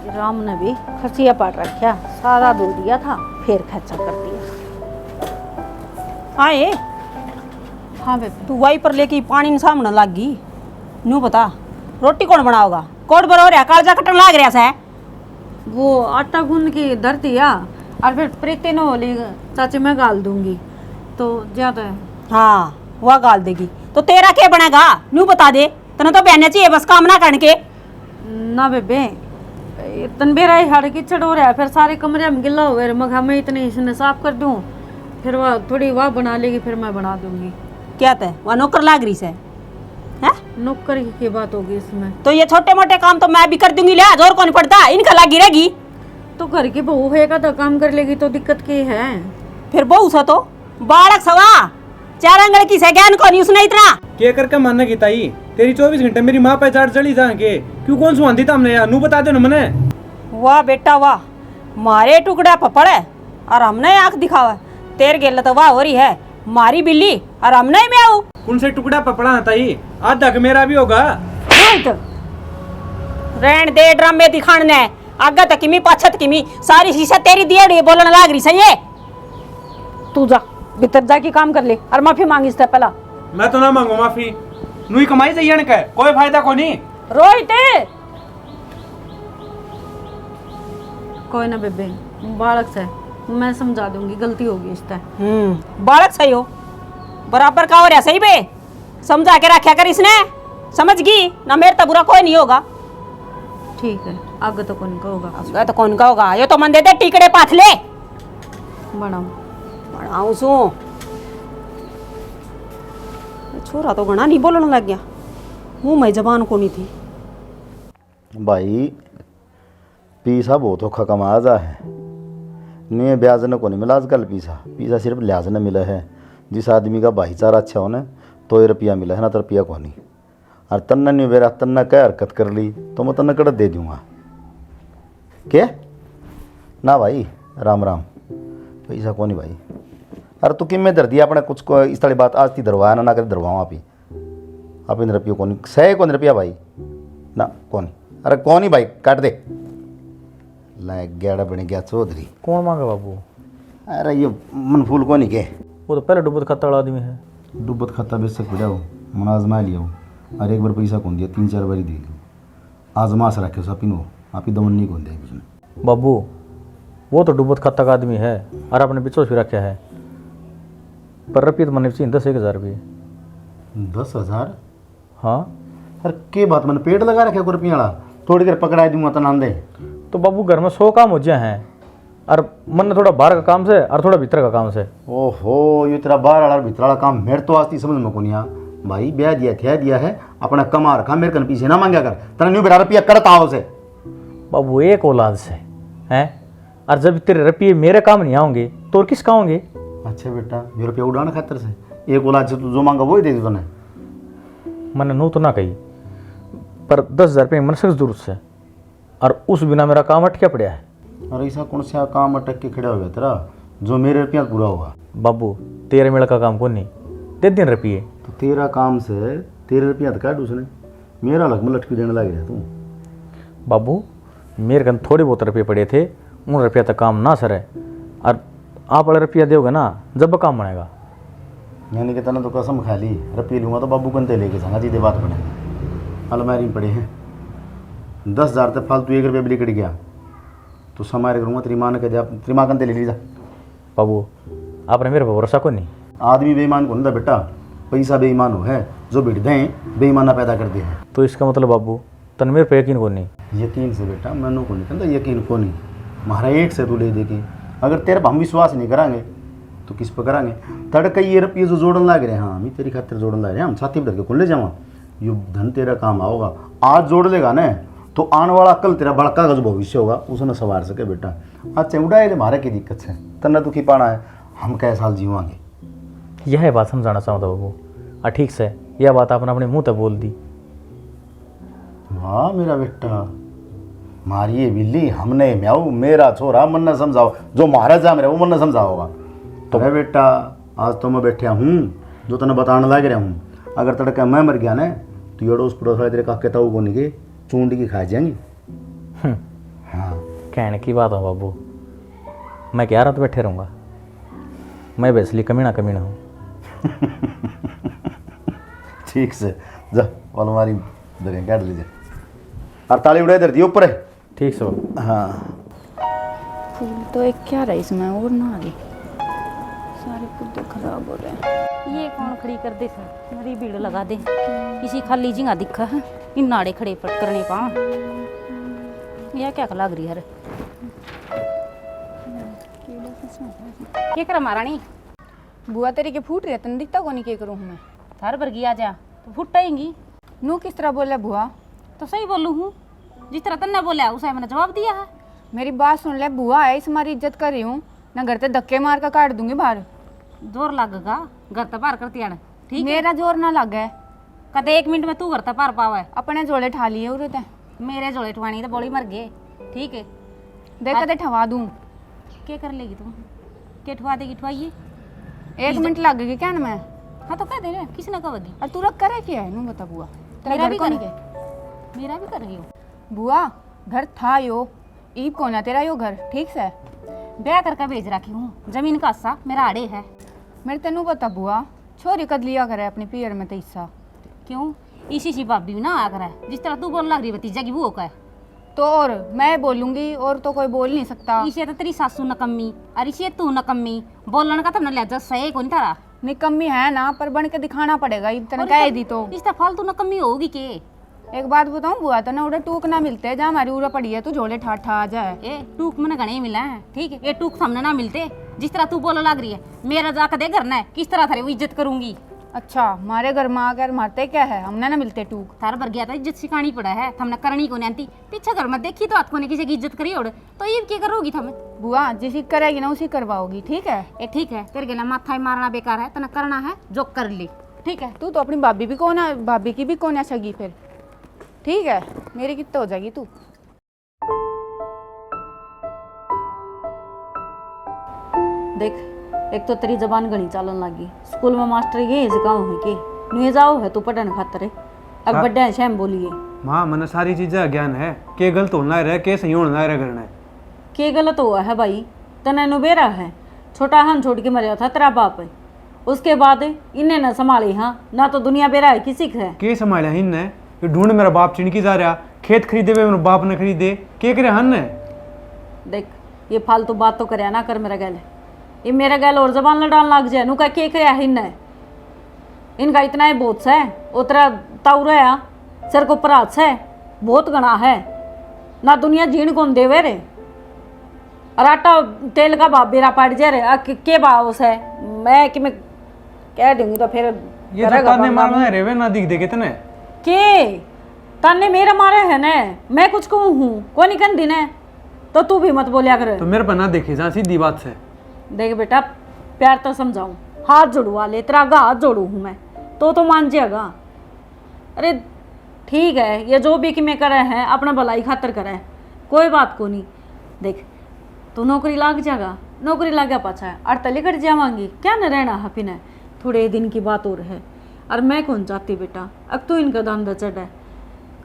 राम ने भी खर्चिया पाट रखा, सारा धुल दिया था, फिर खर्चा कर दिया। आए हाँ बेबे। तू वाई पर लेके पानी न सामने लाग गई। नू बता रोटी कौन बनाओगा? कोट बरो रहा कालजा कटन लाग रहा है। वो आटा गूंद के धर दिया और फिर प्रीति न होली चाची मैं गाल दूंगी तो ज्यादा है। हाँ वह गाल देगी तो तेरा क्या बनेगा? नू बता दे, तना तो बहने चाहिए बस काम ना करने के। ना बेबे तनबेरा ही हड़ कीचड़ हो रहा है, फिर सारे कमरे में गिल्ला हो गए, मगर मैं इतने इसने साफ कर दूं, फिर वह थोड़ी वह बना लेगी, फिर मैं बना दूंगी। क्या तय वह नौकर लाग रही से है? नौकर की बात होगी इसमें। तो ये छोटे मोटे काम तो मैं भी कर दूंगी, लिहाज और कौन पड़ता, इनका लागी रहेगी। तो घर की बहू है का तो काम कर लेगी तो दिक्कत की है? फिर बहू सा तो बालक सवा चार अंगड़ की ज्ञान को नहीं उसने इतना के करके मानना की ताई तेरी 24 घंटे मेरी माँ पे चार चढ़ी जा के क्यों कौन सुहांदी था हमने यार? नू बता दो ना मने। वाह बेटा वाह, मारे टुकड़ा पपड़ है और हमने आंख दिखावा। तेर गेल तो वाह हो रही है मारी बिल्ली और हमने में आऊ। कौन से टुकड़ा पपड़ा है ताई? आधा का मेरा भी होगा। रहन दे ड्रामे दिखाने, आगे तक किमी पाछत किमी सारी शीशा तेरी दिए बोलने लाग रही सही है। तू जा भीतर जाके काम कर ले और माफी मांगी इससे पहला। मैं तो ना मांगू माफी, नू कमाई चाहिए ना, कोई फायदा को नहीं। रोहित कोई ना बेबे, बालक से मैं समझा दूंगी, गलती होगी इससे। बालक सही हो बराबर का हो रहा सही बे, समझा के रखा कर इसने, समझ गई ना? मेरे तो बुरा कोई नहीं होगा। ठीक है, आगे तो कौन का होगा? आगे तो कौन का होगा? ये तो मन दे दे टिकड़े पाथले बनाओ बनाऊ सू। छोरा तो घना नहीं बोलने लग गया, मुंह में जबान को नहीं थी। भाई पीसा बहुत औखा कमा जा है, नहीं ब्याज न को नहीं मिला आजकल। पीसा सिर्फ लिहाज न मिला है। जिस आदमी का भाईचारा अच्छा हो न तो ये रुपया मिला है ना, तो रुपया को नहीं। और तन्ना नहीं बेरा तन्ना क्या हरकत कर ली तो मैं तन्ना कड़त दे दूंगा क्या ना भाई। राम राम पैसा को नहीं भाई। अरे तू किमें धर दिया अपने कुछ को इस तरह बात आज थी धरवाया ना कर धरवाऊँ आप इन रुपये को नहीं सही कौन रुपया भाई ना कौन। अरे कौन ही भाई काट दे लायक ग्यारह बन गया चौधरी। कौन मांगा बाबू? अरे ये मनफूल को नहीं के, वो तो पहले डुबत खाता वाला आदमी है। डुबत खाता बेच सक पड़ा हो, मन आजमा लिया हो। अरे एक बार पैसा कौन दिया, 3-4 बारी दे दिया। आजमा से रखे आप इन आप ही दमन नहीं कौन दिया उसने। बाबू वो तो डुबत खाता का आदमी है और आपने बिचोस भी रखा है, पर रुपये तो मन चाहिए 10,000 रुपये। 10,000? हाँ अरे के बात मैंने पेट लगा रखे रुपया वाला, थोड़ी देर पकड़ा दूंगा तो नाम दे। तो बाबू घर में 100 काम हो जाए हैं और मन ने थोड़ा बाहर का काम से और थोड़ा भीतर का काम से। ओहो ये तेरा बाहर वाला भीतर वाला काम मेरे तो आज समझ में को नहीं आ भाई। ब्याह दिया थे दिया है अपना कमा रखा, मेरे कन पीछे ना मांगा कर। तेरा न्यू बेरा रुपया करता हो से बाबू एक औलाद से हैं, और जब तेरे रुपये मेरे काम नहीं आएंगे तो और किस काम होंगे? अच्छा बेटा ये रुपया उड़ाने खातर से एक औलाद से तू जो मांगा वो ही दे दी तूने। मैंने नू तो ना कही, पर 10,000 रुपये मन सख्त जरूरत से, और उस बिना मेरा काम अटके पड़ा है। और ऐसा कौन सा काम अटक के खड़ा हो गया तेरा जो मेरे रुपया पूरा होगा? बाबू तेरे मेल का काम कौन नहीं, दे दिन रुपये। तो तेरा काम से तेरे रुपया तो काट उसने, मेरा लग में लटकी देने लग रहा तू। बाबू मेरे कन थोड़े बहुत रुपये पड़े थे, उन रुपया तक काम ना सरे, और आप वाले रुपया दोगे ना जब काम बनेगा। यानी कि तने तो कसम खा ली रुपये लूँगा तो बाबू कंते लेके जाऊँगा, सीधे बात बनेगी। अलमारी में पड़े हैं 10,000 तक फालतू 1 रुपया भी लिकट गया तो समारे करूँगा तेरी माँ ने कह दिया तेरी माँ कंते ले लीजा। बाबू आपने मेरे पर भरोसा को नहीं। आदमी बेईमान को नहीं था बेटा, पैसा बेईमान हो है जो भिड़ दें बेईमाना पैदा कर दे है। तो इसका मतलब बाबू तन मेरे पे यकीन को नहीं? यकीन से बेटा मैनू को नहीं कहता, यकीन को नहीं। हमारा एक से तू ले देगी, अगर तेरे पर हम विश्वास नहीं करांगे तो किस पर करांगे? तड़के ये रुपये जो जोड़न लग रहे हैं, हाँ हम तेरी खातिर जोड़न लग रहे हैं, हम छाती पर धर के कौन ले जावा? ये धन तेरा काम आओगा, आज जोड़ लेगा ना तो आने वाला कल तेरा बड़का का जो भविष्य होगा उसने संवार सके बेटा। आज चौड़ाए हमारे की दिक्कत है, तन्ना दुखी पाना है, हम कै साल जीवांगे। यह बात समझाना चाहता बाबू। ठीक से यह बात आपने अपने मुंह तक बोल दी। वाह मेरा बेटा, मारिए बिल्ली हमने म्याऊ, मेरा छोरा मन न समझाओ, जो महाराजा मेरा वो मन न समझाओगा। तो है बेटा आज तो मैं बैठा हूँ जो तने बताने लग रहा हूँ, अगर तड़का मैं मर गया ना तो ये अड़ोस पड़ोस वाले तेरे काके ताऊ को नहीं के चूंडी की खा जाएंगी। हाँ कहने की बात हो बाबू, मैं क्या रात बैठे रहूँगा? मैं वैसली कमीना कमीना हूँ। ठीक से जा अलमारी दरिया काट लीजिए और ताली उड़ाई दे दियो ऊपर है। ठीक से बाबू। हाँ फूल तो एक क्या रहा इसमें और ना आ रही, सारे पौधे खराब हो रहे हैं। ये कौन खड़ी कर दे सर, मेरी भीड़ लगा दे, किसी खाली जिंगा दिखा है इन नाड़े खड़े पर करने पा। यह क्या लग रही है? क्या करा महारानी? बुआ तेरी के फूट रहे तन दिखता कोनी के करूँ मैं? थार पर गया जा तो फुटाएंगी। नू किस तरह बोला बुआ? तो सही बोलू हूँ, जिस तरह तन्ने बोला उसे मैंने जवाब दिया है। मेरी बात सुन ले बुआ, है इस हमारी इज्जत कर रही हूँ ना, घर ते धक्के मार कर काट दूंगी बाहर। जोर लगेगा घर तो पार करती है, ठीक है? मेरा जोर ना लग है, कदे 1 मिनट में तू घर तो पार पावा है। अपने जोड़े ठा लिए उरे ते मेरे जोड़े ठवानी तो बोली मर गए, ठीक है? देख कदे ठवा दूँ। क्या कर लेगी तुम? क्या ठवा देगी? ठवाइए 1 मिनट लगेगी क्या ना मैं? हाँ तो कह दे रहे किसी ने कहोगी। और तू रख करे क्या है नू बता बुआ? तेरा मेरा घर भी कौन कर, के? मेरा भी कर रही हो। बुआ घर था यो, ईब कोना तेरा यो घर, ठीक से? ब्याह करके भेज रखी हूँ, जमीन का हिस्सा मेरा आड़े है। मेरे तेनू बता बुआ, छोरी कद लिया करे अपनी पियर में तो हिस्सा। क्यों? इसी सी भाभी ना आ कर, जिस तरह तू बोल लग रही भतीजा की वो का है। तो और मैं बोलूंगी और तो कोई बोल नहीं सकता। इसे तो तेरी सासू नकम्मी और इसे तू नकम्मी, बोलने का तो न लहजा सही कौन तारा। निकम्मी है ना, पर बन के दिखाना पड़ेगा, इतना कह दी तो। इस तरह फालतू नकम्मी होगी के? एक बात बताऊं बुआ, तो ना उड़े टूक ना मिलते जहाँ हमारी उड़ा पड़ी है तू झोले ठा ठा आ जाए। ए टूक मैंने घने मिला है, ठीक है? ये टूक सामने ना मिलते, जिस तरह तू बोलने लग रही है। मेरा जाकर दे करना है, किस तरह थारी वो इज्जत करूंगी? अच्छा मारे घर में आकर मारते क्या है, हमने ना मिलते टूक। थार भर गया था इज्जत सिखानी पड़ा है, हमने करनी को नहीं आती। पीछे घर में देखी तो हाथ को ने किसी की इज्जत करी और तो ये क्या करोगी थम? बुआ जिसी करेगी ना उसी करवाओगी, ठीक है? ए ठीक है, तेरे के ना माथा ही मारना बेकार है, तना करना है जो कर ले, ठीक है? तू तो अपनी भाभी भी कौन है, भाभी की भी कौन है सगी फिर, ठीक है? मेरी कितने हो जाएगी तू। देख, एक तो तेरी जबान घनी चालन लगी। स्कूल में मास्टर ये सिखाओ है कि नुए जाओ है तू पढ़ने खातर, अब बड्डे शैम बोलिए। माँ मैंने सारी चीज़ें ज्ञान है, के गलत होना रहे के सही होना रहे करना है। के गलत हुआ है भाई? तने नुबेरा है, छोटा हन छोड़ के मरिया था तेरा बाप है, उसके बाद इन्हें न संभाली। हाँ ना तो दुनिया बेरा है किसी है के संभाला हिन ने? ये ढूंढ मेरा बाप चिड़की जा रहा, खेत खरीदे हुए मेरे बाप ने खरीदे, के करे हन ने? देख ये फालतू बात तो करे ना कर मेरा गैल, ये मेरा गैल और जबान लड़ान लग जाए नु का के करे हिन है। इनका इतना ही बहुत है, उतरा ताऊ रहा सर को परात है बहुत गणा है ना, दुनिया जीण कौन देवे रे। और आटा तेल का भाव बेरा पड़ जा रे के भाव है, मैं कि मैं कह दूंगी तो फिर ये तो ताने मारना रेवे ना दिख दे कितने के ताने मेरे मारे है ने, मैं कुछ कहूँ हूँ कोई नहीं कन दिन है तो तू भी मत बोलिया कर। तो मेरे पर ना देखे जा, सीधी बात से देख बेटा प्यार तो समझाऊं, हाथ जोड़वा ले, तेरा आगा हाथ जोड़ू हूँ मैं तो मान जाएगा। अरे ठीक है, ये जो भी कि मैं करे हैं अपना भलाई खातर करे, कोई बात को नहीं। देख तू नौकरी लाग जाएगा, नौकरी लागा पाछा है और तले कर जावांगी क्या न रहना है पिना, थोड़े दिन की बात और है। और मैं कौन चाहती बेटा, अब तो इनका दाम दचड़ है,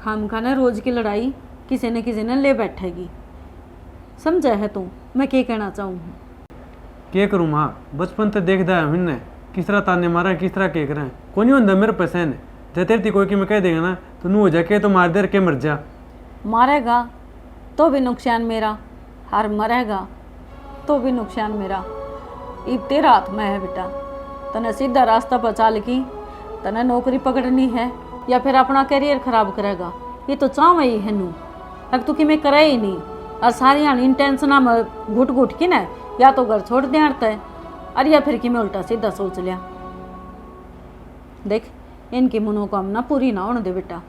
खाम खाना रोज की लड़ाई किसी ने ले बैठेगी, समझा है तू मैं क्या कहना चाहूँ? के करूँ माँ, बचपन से देखता है हमने किस तरह ताने मारा है, किस तरह के करे कोई नहीं होता मेरे पैसे ने। जब तेरी कोई कि मैं कह देगा ना तो नू हो जाके तो मार दे के मर जा। मारेगा तो भी नुकसान मेरा, हार मरेगा तो भी नुकसान मेरा। इब तेरा हाथ में है बेटा, तने सीधा रास्ता पर चाल की, तने नौकरी पकड़नी है या फिर अपना करियर खराब करेगा, ये तो चाव ही है नू। अब तू कि मैं करे ही नहीं और सारी इन टेंशन में घुट घुट की ना, या तो घर छोड़ दे हटता है और या फिर कि मैं उल्टा सीधा सोच लिया। देख इनकी मनोकामना पूरी ना होने दे बेटा,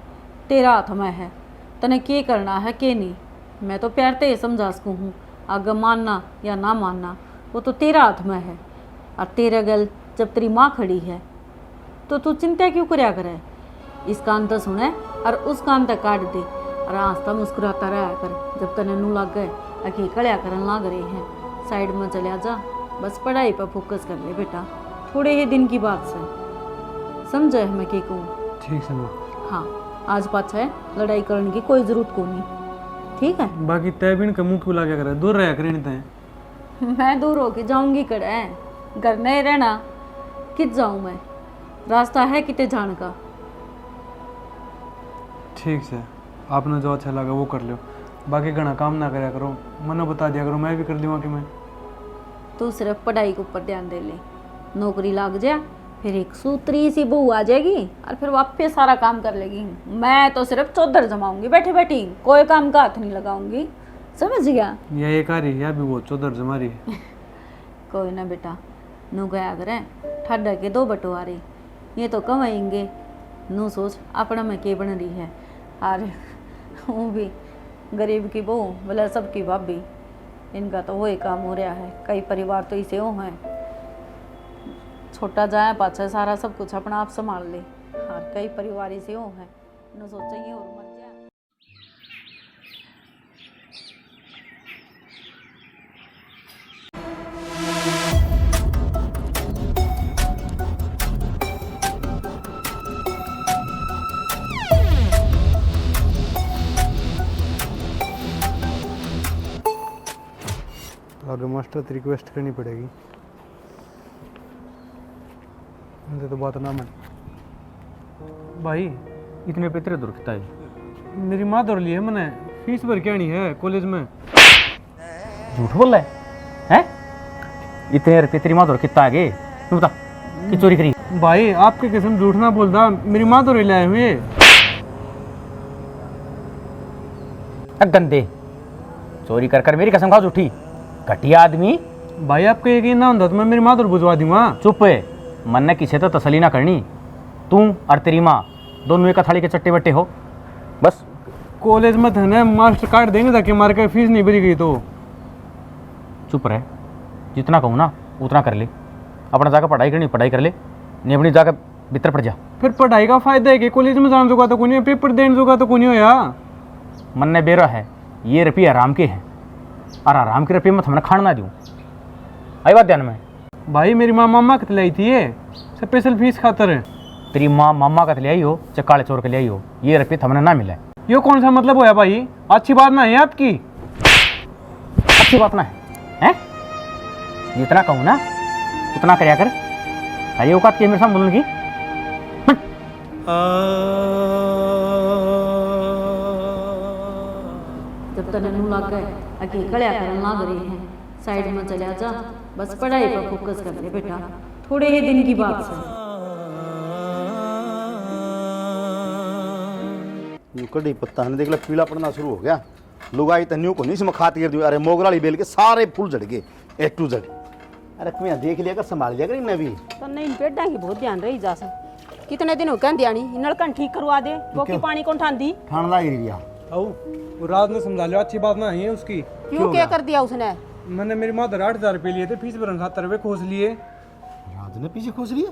तेरा हाथ में है, तने के करना है के नहीं। मैं तो प्यार ते समझा सकूँ हूँ, आगे मानना या ना मानना वो तो तेरा हाथ में है। और तेरा गल जब तेरी माँ खड़ी है तो तू चिंता क्यों करया करे, इस कान तक सुने और उस कान तक काट दे और आस्ता मुस्कुराता रहा कर। जब तने नू लग गए अकी कड़िया करन लग रहे हैं, साइड में चलिया जा, बस पढ़ाई पर फोकस कर ले बेटा, थोड़े ही दिन की बात से, समझे है मैं क्या कहूँ? ठीक है माँ। हाँ आज पाछा है लड़ाई करने की कोई जरूरत को नहीं, ठीक है। बाकी तय भी का मुंह क्यों लगा करे, दूर रहा करे नहीं तय। मैं दूर होके जाऊंगी कड़े, घर नहीं रहना, कित जाऊं मैं, रास्ता है किते जाने का। ठीक से आपने जो अच्छा लगा वो कर लो, बाकी घना काम ना कराया करो, मनो बता दिया करो, मैं भी कर दूंगा कि मैं। तू सिर्फ पढ़ाई के ऊपर ध्यान दे ले, नौकरी लग जा, फिर एक सूत्री सी बहू आ जाएगी और फिर वापस सारा काम कर लेगी। मैं तो सिर्फ चौधर जमाऊंगी बैठी बैठी, कोई काम का हाथ नहीं लगाऊंगी, समझ गया। यह एक आ रही है, अभी वो चौधर जमा रही है। कोई ना बेटा, नू गया करें ठाडा के 2 बटवारे, ये तो कमाएंगे। नू सोच अपना में के बन रही है, अरे वो भी गरीब की बहू बोला सबकी भाभी, इनका तो वही काम हो रहा है। कई परिवार तो इसे वो हैं, छोटा जाए पाछा सारा सब कुछ अपना आप संभाल ले, और कई परिवार इसे वो हैं, नू सोचा ये और मर जाए। आगे मास्टर तो रिक्वेस्ट करनी पड़ेगी, मुझे तो बात ना मन। भाई इतने पे तेरे दूर कितना है? मेरी माँ दौड़ ली है, मैंने फीस भर के आनी है कॉलेज में। झूठ बोल रहा है? इतने रुपये तेरी माँ दूर कितना आगे? तू बता कि चोरी करी? भाई आपके कसम झूठ ना बोलता, मेरी माँ दौड़ लाए हुए। गंदे, चोरी कर कर मेरी कसम खा झूठी, घटिया आदमी। भाई आपको यकीन ना होता तो मैं मेरी माँ दौड़ बुझवा दूंगा। चुप है, मन ने किसे तो तसली ना करनी। तू और तेरी माँ दोनों एक थाली के चट्टे बट्टे हो बस। कॉलेज में थे ना, मास्टर काट देंगे ताकि मार के फीस नहीं भरी गई तो। चुप रहे, जितना कहूँ ना उतना कर ले, अपना जाकर पढ़ाई करनी पढ़ाई कर ले, नहीं अपनी जाकर भीतर पड़ जा। फिर पढ़ाई का फायदा है कि कॉलेज में जाने जोगा तो कोई नहीं, पेपर देने जोगा तो कोई नहीं होया। मन ने बेरा है, ये रुपये आराम के हैं और आराम के रुपये में हमने खाना ना दूँ। आई बात ध्यान में। भाई मेरी माँ मामा कत लाई थी ये स्पेशल फीस खातर है। तेरी माँ मामा का ले आई हो चाहे काले चोर के ले आई हो, ये रुपये हमने ना मिला है। ये कौन सा मतलब होया भाई, अच्छी बात ना है आपकी। अच्छी बात ना है? जितना कहूँ ना उतना करया कर। अरे औकात की मेरे साथ बोलने की। जब तक नू लग गए अके कड़िया करन लाग रहे हैं, साइड में चला जा, बस पढ़ाई पर फोकस कर ले बेटा, थोड़े ही दिन की बात है। कड़ी पत्ता ने देख ला पीला पड़ना शुरू हो गया, लुगाई तन्यू को नहीं इसमें खात कर दी। अरे मोगराली बेल के सारे फूल झड़ गए A to Z। अरे तुम्हें देख लिया कर, संभाल लिया कर इन्हें भी। तो नहीं पेड़ा की बहुत ध्यान रही जा सक, कितने दिन हो गए दियानी नलकन ठीक करवा दे, वो की पानी कौन ठान दी? ठान ला गिरी वो रात ने समझा लिया, अच्छी बात ना है उसकी। क्यों क्या कर दिया उसने? मैंने मेरी माँ 8,000 रुपये लिए थे, फीस भरन 70 रुपये खोस लिए। रात ने पीछे खोस लिए।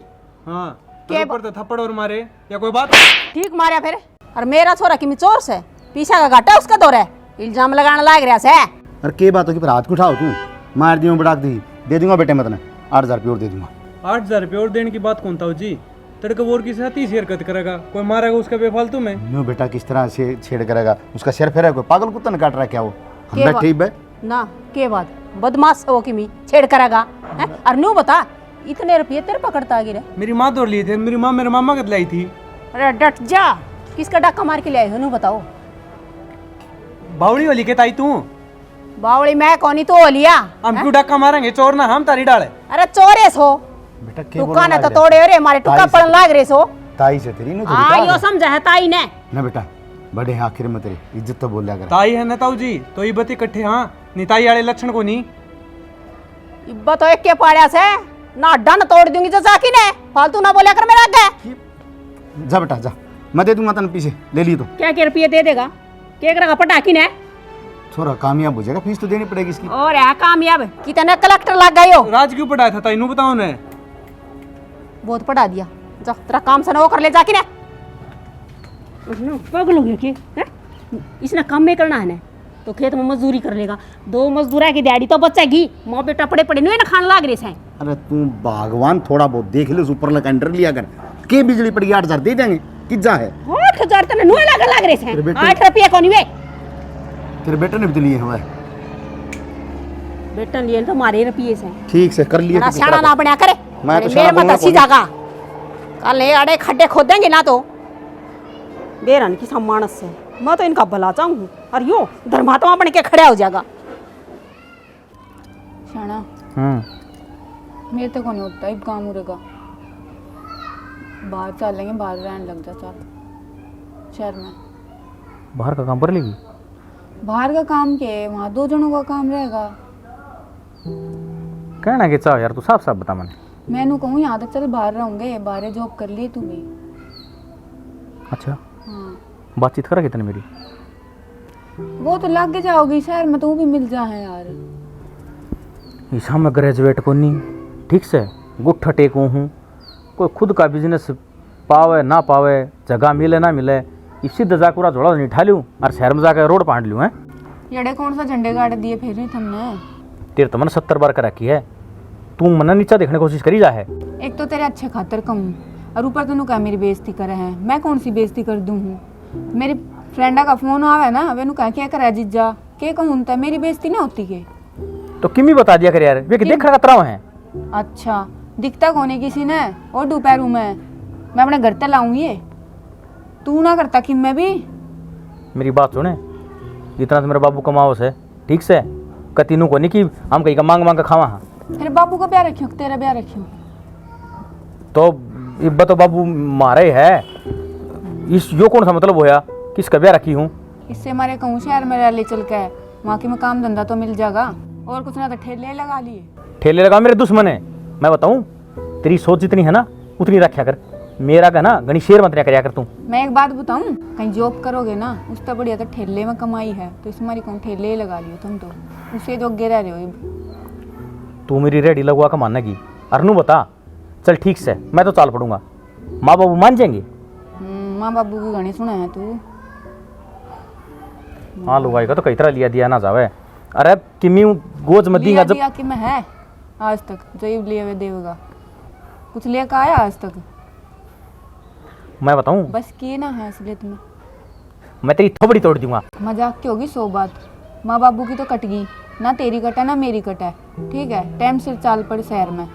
हाँ तो ऊपर तो थप्पड़ और मारे या कोई बात। ठीक मारा फिर। और मेरा छोरा कि चोर से पीछा का घाटा उसका दौर है, इल्जाम लगाने लाग रहा से। अरे के बात हो कि हाथ को उठाओ, तू मार दी बढ़ा दी, दे दूंगा बेटे, मैं तुम्हें 8,000 रुपये और दे दूंगा। 8,000 रुपये और देने की बात कौन था जी? तड़के वोर की साथ ही हरकत करेगा, कोई मारेगा उसका बेफालतू में। न्यू बेटा किस तरह से छेड़ करेगा, उसका सिर फेरा कोई पागल कुत्ता ने काट रहा है क्या वो? हम के बैठे ही बे ना के बाद बदमाश वो कि मी छेड़ करेगा है? और न्यू बता इतने रुपये तेरे पकड़ता आ गिरे? मेरी माँ दौड़ लिए थे, मेरी माँ मेरे मामा कत लाई थी। अरे डट जा, किसका डाका मार के ले आए हो न्यू बताओ? बावड़ी वाली के ताई तू? बावड़ी मैं कौनी तो हो लिया। हम क्यों डाका मारेंगे, चोर ना हम तारी डाले। अरे चोरे सो बेटा के दुकान है तो तोड़े रे हमारे टुक्का पड़न लाग रे सो। ताई से तेरी आयो समझा है ताई ने ना बेटा, बड़े हैं आखिर में तेरी इज्जत तो बोल लिया कर। ताई है ना ताऊ जी, तो ये बती इकट्ठे। हाँ निताई वाले लक्षण को नहीं। इब्बा तो एक के पाड़िया से ना डन तोड़ दूंगी जो जाकी ने, फालतू ना बोलिया कर मेरा आगे। जा बेटा जा, मैं दे दूंगा तन पीछे ले ली तो। क्या क्या रुपये दे देगा? क्या करेगा पटाखी ने? छोरा कामयाब हो जाएगा, फीस तो देनी पड़ेगी इसकी। और है कामयाब कितने कलेक्टर लग गए हो? राज क्यों पढ़ाया था ताई नू बताओ ने? बहुत पढ़ा दिया, जा तेरा काम से ना वो कर ले जाकी ने। पागल हो गया कि इसने काम में करना है ना, तो खेत में मजदूरी कर लेगा, 2 मजदूरा की दिहाड़ी तो बचेगी। माँ बेटा पड़े पड़े नहीं ना खाने लाग रहे हैं। अरे तू भगवान थोड़ा बहुत देख ले, ऊपर लगा एंटर लिया कर के बिजली पड़ी 8,000 दे देंगे, कितना है? 8,000 तो नुए लाग रहे हैं, अरे बेटे। 8 रुपये कौन वे? तेरे बेटे ने भी तो लिए हमारे। बेटन लिए तो मारे रुपये से ठीक से कर लिए बड़ा तो सियाना ना बनया करे। मैं तो अरे सियाना मेरे मत बनूंगा अच्छी कौन? जगह कल ये अड़े खड्डे खोदेंगे ना तो बेरन की सम्मानस से मैं तो इनका भला चाहूँ और यूं धर्मात्मा बन के खड़ा हो जाएगा। शाना मेरे तो को नहीं होता ही काम उड़ेगा। बाहर चलेंगे, बाहर रहने लग जा चल शहर में। बाहर का काम कर लेगी? बाहर का काम क्या है, वहाँ 2 जनों का काम रहेगा। कहना कि चाह यार, तू साफ साफ बता मैंने। मैंने कहूँ यहाँ तक चल बाहर रहूँगे, बाहर जॉब कर लिए तू भी। अच्छा, हाँ बातचीत करा कितने मेरी? वो तो लग के जाओगी शहर में, तू भी मिल जा है यार। ईसा में ग्रेजुएट को नहीं, ठीक से गुट्ठा टेको हूँ, कोई खुद का बिजनेस पावे ना पावे, जगह मिले ना मिले, इसी दजा पूरा झोड़ा नहीं ठा लूँ और शहर में जाकर रोड पाट लूँ। हैं यड़े कौन सा झंडे गाड़ दिए फिर नहीं तुमने? तेरे तो मैंने 70 बार कर रखी है, तू मना नीचा देखने की कोशिश करी जा है। एक तो तेरे अच्छे खातर कहूँ और ऊपर तेनू क्या मेरी बेइज्जती करे है। मैं कौन सी बेइज्जती कर दूँ हूँ? मेरी फ्रेंडा का फोन आवे ना, वेनू कह क्या करे जीजा के कहूँ तो मेरी बेइज्जती ना होती के। तो किमी बता दिया कर यार, वे देख खतरा है। अच्छा दिखता कौन है किसी ने? और दोपहर मैं अपने घर तक लाऊंगी ये, तू ना करता कि मैं भी। मेरी बात सुने, इतना तो मेरे बाबू कमाओ से, ठीक से कतीनू को नहीं कि हम कहीं का मांग मांग खावा। हाँ फिर बाबू का ब्याह रखियो, तेरा ब्याह रखियो तो इब्बा तो बाबू मारे है, इस यो कौन सा मतलब होया किसका ब्याह रखी हूँ? इससे हमारे कहूँ शहर में रह ले चल के, वहाँ के में काम धंधा तो मिल जाएगा और कुछ ना तो ठेले लगा लिए। ठेले लगा मेरे दुश्मन है, मैं बताऊं तेरी सोच जितनी है ना उतनी रखा कर, मेरा का ना गणी शेर मंत्रिया करया कर तू। मैं एक बात बताऊं, कहीं जॉब करोगे ना उससे बढ़िया तो ठेले में कमाई है, तो इस हमारी कहूँ ठेले लगा लियो तुम, तो उसे जोगे रह रहे हो। तू मेरी रेडी लगवा का मानने की अरनू बता, चल ठीक से मैं तो चाल पड़ूंगा, माँ बाबू मान जाएंगे? माँ बाबू की गाने सुना है तू? हाँ लुगाई का तो कई तरह लिया दिया ना जावे। अरे किमी गोज मत लिया दीगा दिया कि मैं है आज तक जो लिए हुए देगा कुछ लेकर आया आज तक? मैं बताऊं, बस किए ना है असलियत में। मैं तेरी थोबड़ी तोड़ दूंगा। मजाक की होगी 100 बात, माँ बाबू की तो कट गई ना, तेरी कट है ना मेरी कट है, ठीक है? टाइम से चाल पड़ शहर में,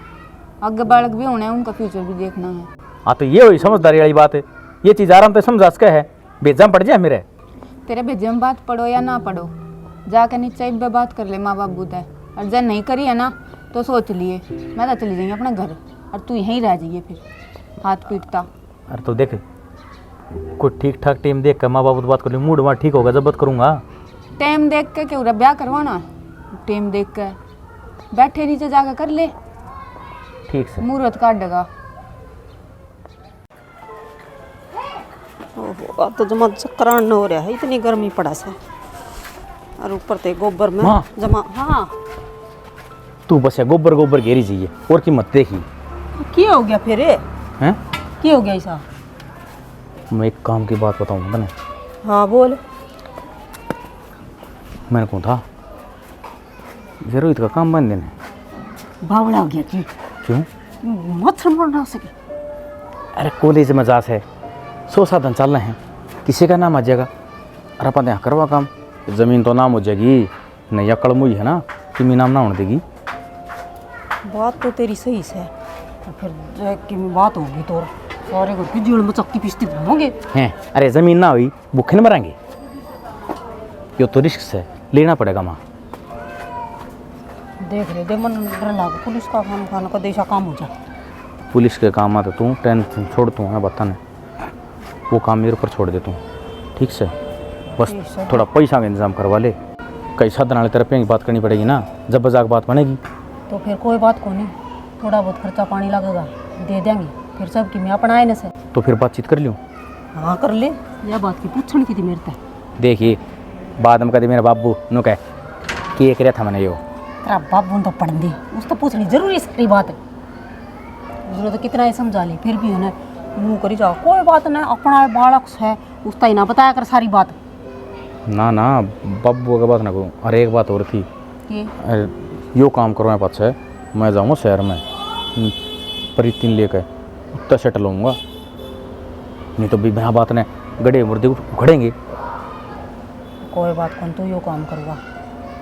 आगे बालक भी होना है, उनका फ्यूचर भी देखना है। हाँ तो ये हुई समझदारी वाली बात है, ये चीज़ आराम से समझा सके है, बेजाम पड़ जाए मेरे। तेरे भेजे में बात पढ़ो या ना पढ़ो, जाकर नीचे इब्बे बात कर ले माँ बाबू से, और जब नहीं करी है ना तो सोच लिए मैं तो चली जाएंगे अपने घर और तू यहीं रह जाइए फिर हाथ पीटता। अरे तो देख कोई ठीक ठाक टाइम देख कर माँ बाबू से बात कर लूँ, मूड वहाँ ठीक होगा जब बात करूँगा। टाइम देख के क्यों ब्याह करवाना? टाइम देख के बैठे नीचे जाकर कर ले, ठीक से मुहूर्त काट देगा। ओहो अब तो जमा चक्कर न हो रहा है, इतनी गर्मी पड़ा से और ऊपर ते गोबर में माँ। जमा। हाँ तू बस है गोबर गोबर घेरी चाहिए और की मत देखी। क्या हो गया फिर? हैं क्या हो गया ऐसा? मैं एक काम की बात बताऊँ तने। हाँ बोल। मैंने कहा था ये रोहित का काम बंद देने। बावड़ा हो गया कि क्यों? मच्छर मर ना सके। अरे कॉलेज में जा से 100 साधन चल रहे हैं, किसी का नाम आ जाएगा और अपन यहाँ करवा काम, ज़मीन तो नाम हो जाएगी, नहीं अकड़ मुई है ना कि मी नाम ना होने देगी। बात तो तेरी सही से, तो फिर की बात होगी तो सारे घर की जेल में चक्की पीसती घूमोगे हैं? अरे ज़मीन ना हुई भूखे न मरेंगे, ये तो रिस्क से लेना पड़ेगा माँ। देख रहे दे मन डर लगा पुलिस का खाना खाना का देशा काम हो जाए। पुलिस के काम आते तू टेंशन छोड़ तू है बताने, वो काम मेरे ऊपर छोड़ दे तू, ठीक से? बस थोड़ा पैसा का इंतजाम करवा ले, कई साधन वाले तरफ की बात करनी पड़ेगी ना, जब बजाक बात बनेगी। तो फिर कोई बात को नहीं, थोड़ा बहुत खर्चा पानी लगेगा दे देंगे, फिर सब की मैं अपना आए न से। तो फिर बातचीत कर लूँ? हाँ कर ले, यह बात की पूछने की थी मेरे तक। देखिए बाद में कभी मेरा बाबू नु कह कि एक था मैंने यो तेरा बाबू तो पढ़ दी, उस तो पूछनी जरूरी सारी बात है, उसने तो कितना ही समझा ली, फिर भी उन्हें मुँह करी जाओ कोई बात नहीं, अपना बालक है उसका ही ना बताया कर सारी बात। ना ना बाबू का बात ना करूँ। अरे एक बात और थी, अरे यो काम करो मैं पास है, मैं जाऊँगा शहर में परितीन लेकर उत्तर सेटल होऊंगा, नहीं तो भी बिना बात ने गड़े मुर्दे उखड़ेंगे। कोई बात कौन तू यो काम करूँगा।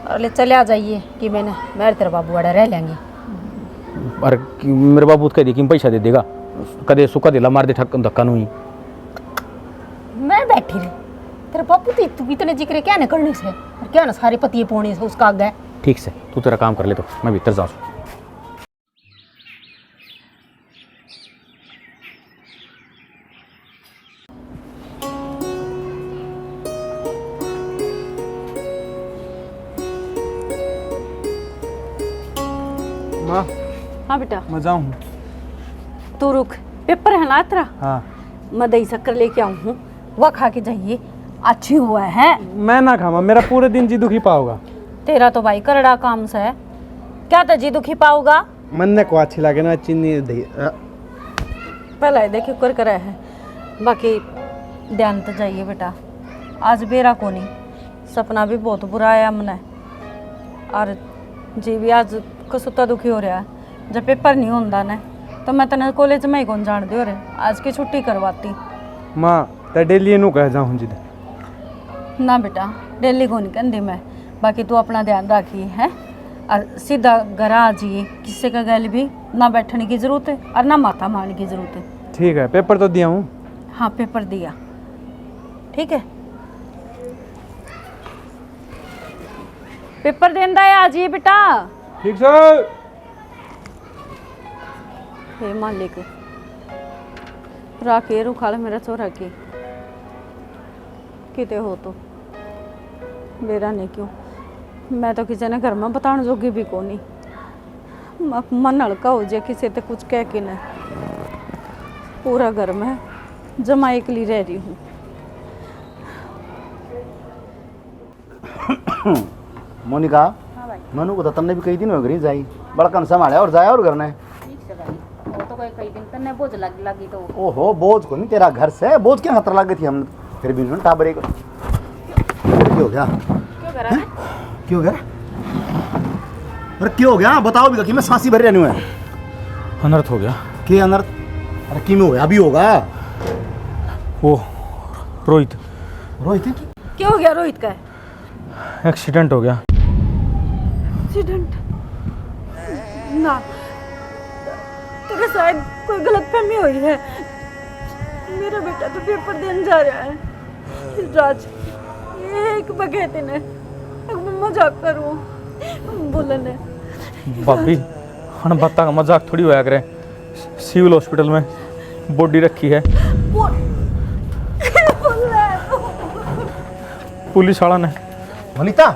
अरे चले आ जाइए कि मैंने मेरे तेरे बाबू बड़ा रह लेंगे। अरे मेरे बाबू तो कह दी कि पैसा दे देगा, कदे सुखा दिला मार दे ठक धक्का नहीं। मैं बैठी रही तेरे बापू तू इतने जिक्र क्या न करने से और क्या ना सारे पतिये पोने से उसका आगे। ठीक से तू तेरा काम कर ले तो मैं भीतर जाऊँ। माँ हाँ बेटा मैं जाऊँ। तू रुक, पेपर है ना तेरा? हाँ मैं दही शक्कर लेके आऊँ हूँ, वह खा के जाइए। अच्छी हुआ है। मैं ना खावा, मेरा पूरे दिन जी दुखी पाओगा। तेरा तो भाई करड़ा काम से है, क्या तो जी दुखी पाऊगा। मन को अच्छी लगे ना चीनी दही। पहले देखिए कर करे है, बाकी ध्यान तो जाइए बेटा। आज बेरा को नहीं, सपना भी बहुत बुरा आया मने, और जी भी आज कसुता दुखी हो रहा है। जब पेपर नहीं होता ना तो मैं तेने कॉलेज में ही कौन जान दे रहे, आज की छुट्टी करवाती। माँ ते डेली नू कह जाऊँ जी। ना बेटा डेली को नहीं कहती मैं, बाकी तू अपना ध्यान रखिए है, और सीधा घर आ जाइए। किसी का गल भी ना बैठने की जरूरत है और ना माथा मारने की जरूरत है। ठीक है, पेपर तो दिया हूँ। हाँ पेपर दिया, ठीक है। पेपर देना है, आ जाइए बेटा। ठीक सर। हे मालिक राके रुखाल मेरा छोरा की किते हो तो मेरा नहीं क्यों, मैं तो किसी ने घर में बताने जोगी भी को नहीं। मन हल्का हो जाए किसी ते कुछ कह के न, पूरा घर में जमा एकली रह रही हूँ। मोनिका मनु को तो तमने भी कई दिन हो गई जाई, बड़ा कम संभाला और जाया और करना है। वो तो कई दिन तन्ने बोझ लगी तो ओहो बोझ को नहीं, तेरा घर से बोझ क्या खतरा लग गई थी हम फिर भी टाबरे को। क्यों हो गया? क्यों हो गया? अरे क्यों हो गया बताओ भी कि मैं सांसी भर रहनी है। अनर्थ हो गया। के अनर्थ? अरे की में होया? अभी होगा। वो रोहित रोहित क्या हो गया? रोहित का एक्सीडेंट हो गया। एक्सीडेंट? ना तेरे शायद कोई गलतफहमी हुई है। मेरा बेटा तो पेपर देने जा रहा है। राज ये एक बगैते ने मजाक करूं बोलने भाभी हन बत्ता का मजाक थोड़ी होया करे। सिविल हॉस्पिटल में बॉडी रखी है, पुलिस वाला ने वनिता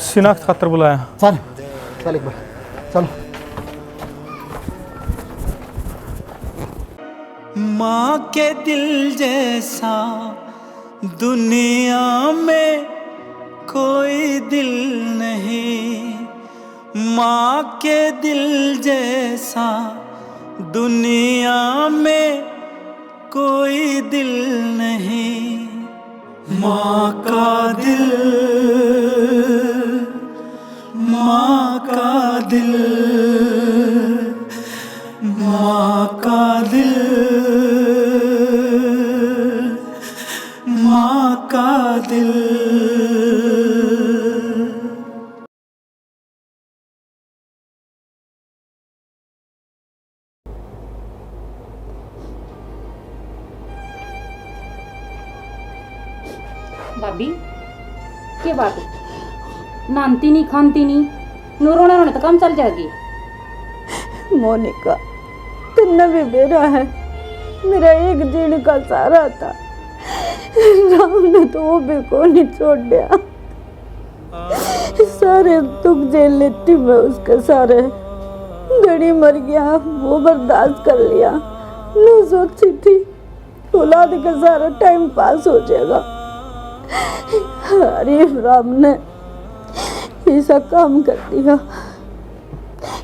शिनाख्त खातर बुलाया। चल चल एक बार चलो। माँ के दिल जैसा दुनिया में कोई दिल नहीं, माँ के दिल जैसा दुनिया में कोई दिल नहीं। माँ का दिल, माँ का दिल, माँ का दिल, माँ का दिल। भाभी क्या बात है? नानती नहीं खानती नहीं, रोने रोने तो काम चल जाएगी। मोनिका तुमने भी बेरा है, मेरा एक जीने का सहारा था। राम ने तो वो भी को नहीं छोड़ दिया। सारे दुख झेल लेती मैं उसके सारे। गड़ी मर गया वो बर्दाश्त कर लिया। मैं सोची थी औलाद का सारा टाइम पास हो जाएगा। अरे राम ने ऐसा काम कर दिया।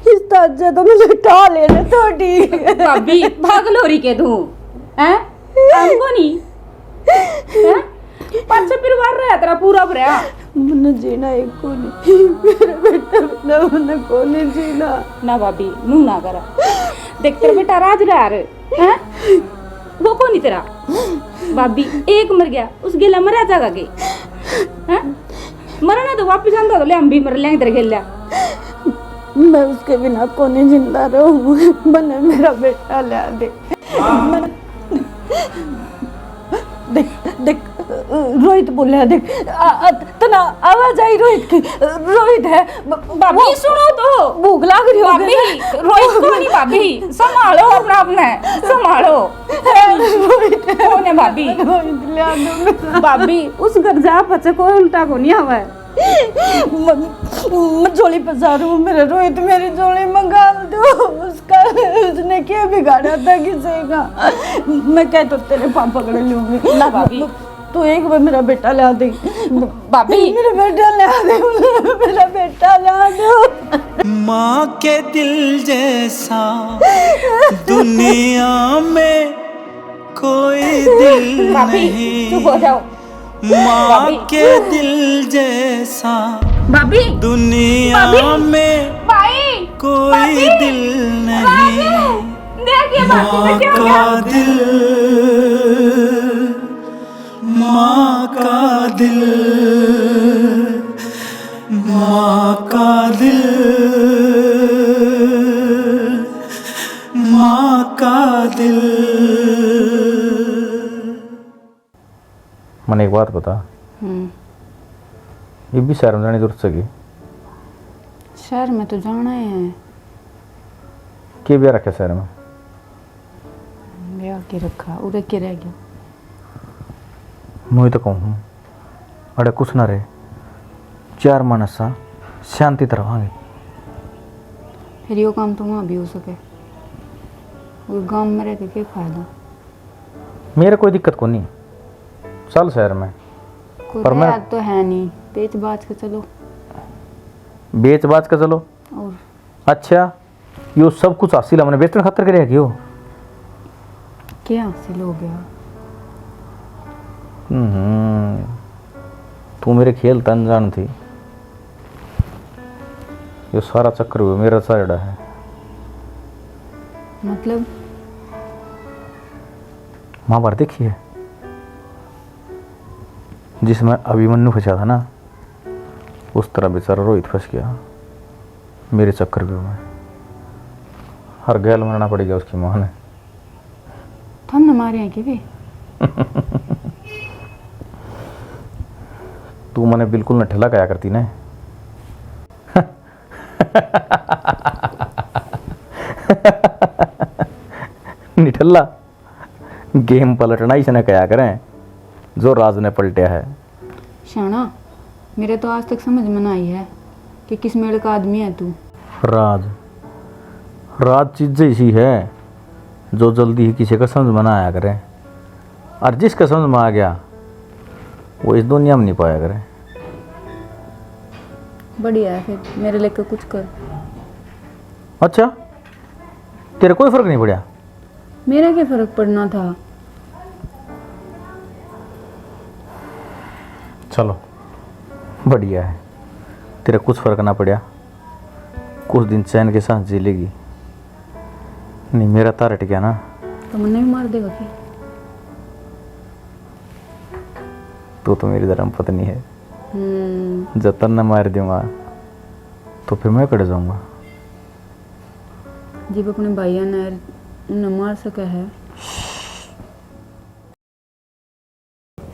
इस ताजे तो मुझे उठा लेने थोड़ी। भाभी पागल हो रही के तू हैं? हमको नहीं हैं? पाछे परिवार रहा तेरा पूरा भरा। मैंने जीना एक को नहीं, मेरा बेटा बिना मैंने को नहीं जीना। ना भाभी नू ना करा। देख तेरा बेटा राज रहा है हैं? वो कौन नहीं तेरा? भाभी एक मर गया उस गिला मरा जागा के हैं मरना तो वापस आंदा तो ले हम भी मर लेंगे तेरे खेल मैं उसके बिना कोने जिंदा रहूं, बने मेरा बेटा ला दे। देख देख रोहित बोले है, देख तना आवाज आई रोहित की, रोहित है। भाभी सुनो तो, भूख लाग रही भाभी होगी। रोहित को नहीं भाभी, संभालो अपना अपना संभालो। रोहित है। कौन है भाभी? रोहित ला दो भाभी उस घर जा बच्चे को उल्टा को नहीं हवा है। मैं झोली पसा रही हूँ, मेरे रोहित मेरी झोली मंगा दो। उसका उसने क्या बिगाड़ा था किसी का? मैं कह तो तेरे पाँव पकड़ लूंगी। ना भाभी, तू एक बार मेरा बेटा ला दे भाभी मेरा बेटा ला दे, मेरा बेटा ला दो। माँ के दिल जैसा दुनिया में कोई दिल भाभी नहीं। चुप हो जाओ। माँ के दिल जैसा भाभी दुनिया में भाई कोई दिल नहीं। देखिए भाभी माँ ने क्या का दिल, माँ का दिल, माँ का दिल, माँ का दिल। मैंने एक बात बता, ये भी शहर में जाने की जरूरत सकी शहर में तो जाना है। के भी रखे शहर में? ब्याह के रखा उड़े के रह गया। मुझे तो कहूँ अरे कुछ ना रहे, 4 मानसा शांति तरह रहांगे। फिर यो काम तो वहाँ भी हो सके, वो गांव में रह के क्या फायदा? मेरे कोई दिक्कत को नहीं, चल शहर में। कोई पर मैं- तो है नहीं, पेच बाज के चलो। बेच बाज का चलो। और अच्छा यो सब कुछ हासिल हमने बेचने खातर के रह गयो। क्या हासिल हो गया? तू मेरे खेल तन जान थी, यो सारा चक्कर हुआ मेरा साइडा है। मतलब महाभारत देखी है, जिसमें अभिमन्यु फंसा था ना, उस तरह बेचारा रोहित फंस गया मेरे चक्कर में। हर गैल मरना पड़ गया उसकी माँ ने। थम न मारे हैं कि वे? तू मैंने बिल्कुल न ठेला कया करती ना। निठल्ला गेम पलटना इसने कया करें जो राज ने पलटा है। शाना मेरे तो आज तक समझ में ना आई है कि किस मेल का आदमी है तू। राज राज चीज ऐसी है जो जल्दी ही किसी का समझ में ना आया करे, और जिसका समझ में आ गया वो इस दुनिया में नहीं पाया करे। बढ़िया है, फिर मेरे लेकर कुछ कर। अच्छा तेरे कोई फर्क नहीं पड़ा? मेरा क्या फर्क पड़ना था? चलो बढ़िया है, तेरा कुछ फर्क ना पड़ा, कुछ दिन चैन के साथ जी लेगी। नहीं मेरा तार हट गया ना तो मुन्ने भी मार देगा फिर। तो मेरी धर्म पत्नी है, जब तक न मार दूंगा तो फिर मैं कट जाऊंगा। जब अपने भाइया ने उन्हें मार सका है।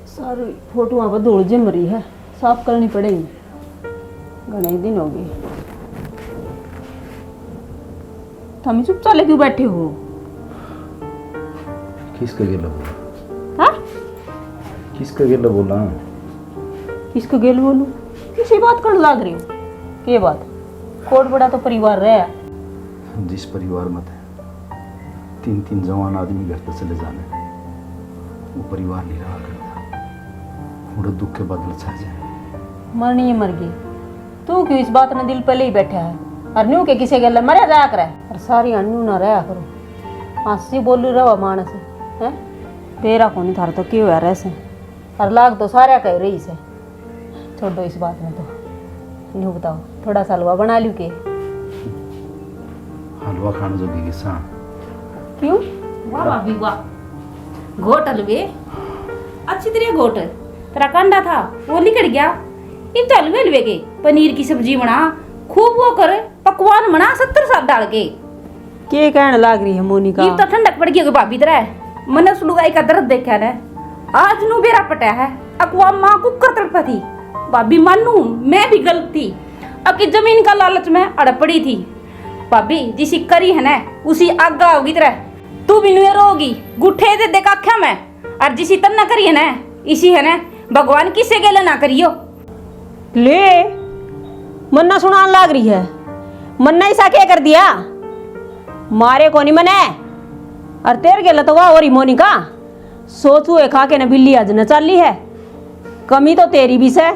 सारी फोटो पर धूल जम रही है, साफ करनी पड़ेगी, घने दिन हो गए। तुम चुप चाले क्यों बैठे हो? किसका गेला बोला? हाँ? किसका गेला बोला? किसको गेल बोलूं? किसी बात कर लाग रही हो? के बात? कोट बड़ा तो परिवार रहा। जिस परिवार में थे 3-3 जवान आदमी घर से चले जाने, वो परिवार नहीं रहा करता। थोड़ा दुख के बादल छा जाए। मरनी है मर गई, तू क्यों इस बात ने दिल पहले ही बैठा है? और न्यू के किसी गल मरे जाया करे, और सारी अन्नू ना रहा करो। हंसी बोलू रहो मानस है, तेरा को नहीं थार तो क्यों है रैसे, और लाग तो सारा कह रही से। छोड़ो इस बात में, तो न्यू बताओ थोड़ा सा हलवा बना लूँ के? हलवा खाने जोगी की सा क्यों? वाह भाभी वाह, घोट हलवे अच्छी तरह घोट। तेरा कांडा था वो निकल गया। इन तो हलवे हलवे के पनीर की सब्जी बना, खूब वो कर पकवान बना 70 साल डाल के। के कहने लाग रही है मोनिका? ये तो ठंडक पड़ गई भाभी तरह। मैंने उस लुगाई का दर्द देखा है, आज नू बेरा पटा है। अकवा माँ कुकर तड़पा थी। भाभी मानू मैं भी गलत थी, अब की जमीन का लालच में अड़ पड़ी थी। भाभी जिसी करी है ना उसी आगा होगी तरह तू भी नुएर होगी, गुठे दे देखा आख्या मैं। और जिसी तन्ना करी है ना इसी है ना भगवान किसे गेले ना करियो। ले मन्ना सुनान लाग रही है। मन्ना ऐसा क्या कर दिया? मारे को नहीं मने और तेर के लतवा और मोनिका सोचू है खा के न बिल्ली आज न चाली है। कमी तो तेरी भी से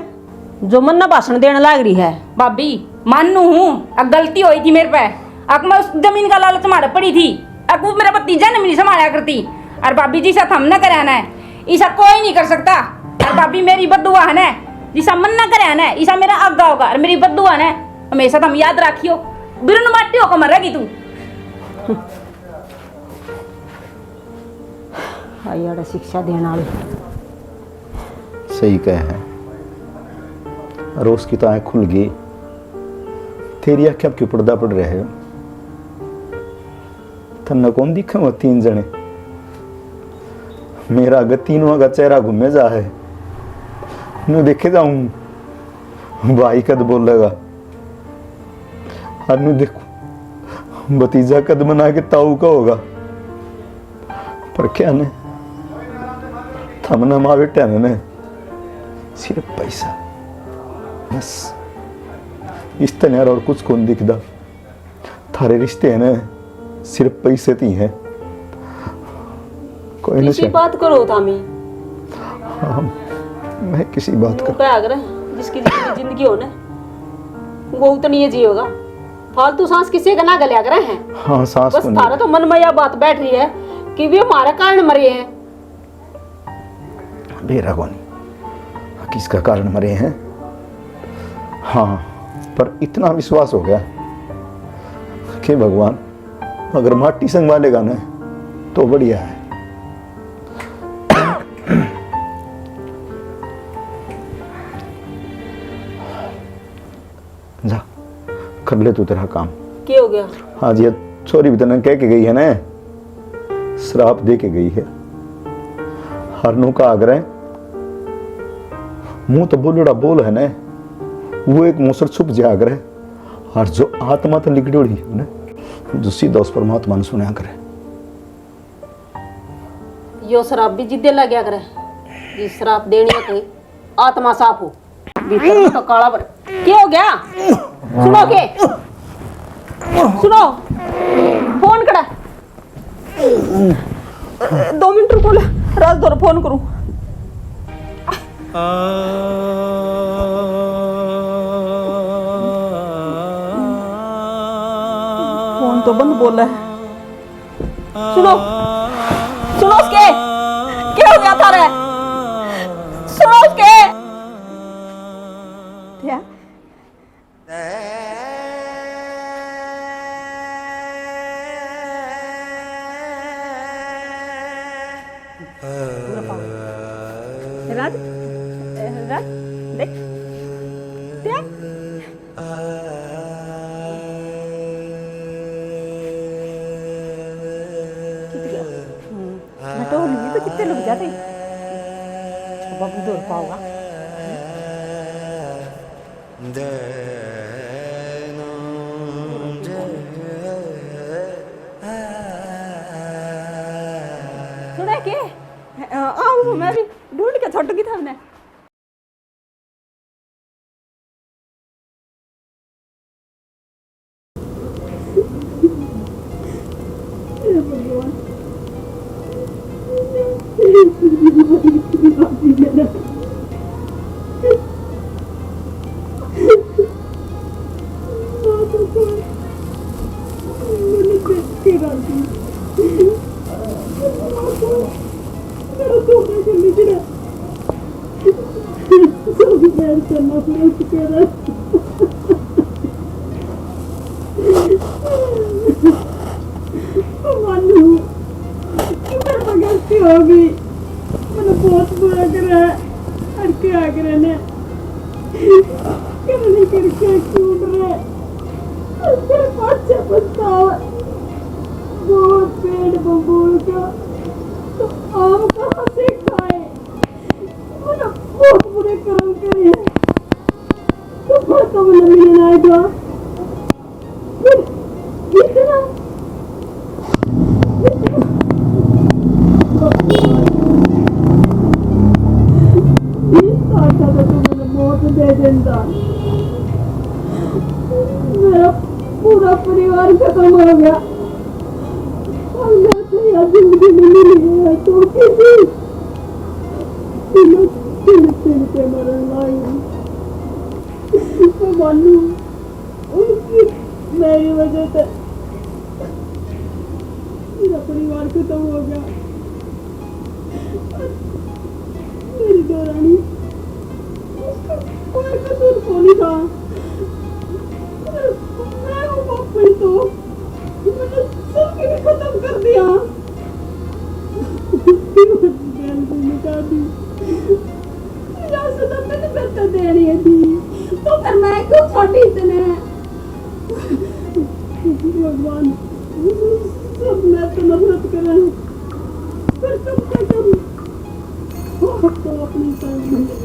जो मन्ना भाषण देने लाग रही है। भाभी मानू हूँ अब गलती हुई थी मेरे पे। अब मैं उस जमीन का लालच मार पड़ी थी। अब वो मेरा भतीजा ने मेरी संभाला करती। और भाभी जी साथ हम न करे है ऐसा कोई नहीं कर सकता। और भाभी मेरी बद्दुआ है ना जिसा मन न करे है ना ऐसा मेरा आगा होगा। और मेरी बद्दुआ है ना हमेशा तुम याद रखियो, बिरन माटी होकर मरेगी तू। आया शिक्षा देने वाली सही कहे है। रोज की तो आँख खुल गई, तेरी आँखें अब क्यों पर्दा पड़ रहे हो? तन्ना कौन दिखे वो 3 जने? मेरा अगर तीनों का चेहरा घूमे जा है नु देखे जाऊं भाई कद बोलेगा और नु देखो भतीजा कद बना के ताऊ का होगा। पर क्या ने थमना माँ बेटा ने सिर्फ पैसा बस इस तरह और कुछ कौन दिखदा। थारे रिश्ते है ना सिर्फ पैसे ती हैं। कोई किसी नहीं बात करो तामी। हाँ, मैं किसी बात वो का क्या अगर जिसकी जितनी जिंदगी हो ना वो उतनी ही जियोगा। फालतू सांस किसी का ना गले अगर हैं। हाँ सांस बस को थारा तो मन में यह बात बैठ रही है कि वे हमारे कारण मरे हैं। बेरा कोनी किसका कारण मरे हैं। हाँ पर इतना विश्वास हो गया कि भगवान अगर माटी संग वालेगा ना तो बढ़िया है। जा कर ले तू तेरा काम। क्या हो गया? आज ये छोरी भी तने कह के गई है ना, श्राप दे के गई है। हरनू का आग्रह मुंह तो बोलड़ा बोल है ना, वो एक मुसर छुप जाग्रह और जो आत्मा तो लिगड़ी है ना जो सीधा उस परमात्मा ने सुना करे। यो शराब भी जिद्दे लग गया करे। जिस शराब देनी है कहीं आत्मा साफ हो, भीतर में तो काला पर। क्या हो गया? सुनो के सुनो फोन करा। 2 मिनट रुको, रात दो फोन करूं। फोन तो बंद बोला है। सुनो सुनो उसके क्या हो गया थारे? सुनो उसके क्या? रात रात देख देख तो कितने लोग जाते बाबू दूर पाओगा। सुना के मैं भी ढूंढ के छोड़ की था हमने। होगी मैंने बहुत बुरा करा और मिलने आएगा कितना दे देता मेरा पूरा परिवार खत्म हो गया और मैं तो यार जिंदगी में मिली है तो किसी तिल पे मरन लाई मैं मानू उसकी मेरी वजह से मेरा परिवार खत्म हो गया मेरी देवरानी कोई कसूर को नहीं था मैं हूँ पापी तो मैंने सबके भी खत्म कर दिया बहन को निकाल दी यहाँ से तो मैंने बेहतर दे रही थी तो फिर मैं क्यों छोटी इतने भगवान सब मैं तो नफरत करें फिर कम से कम तो अपनी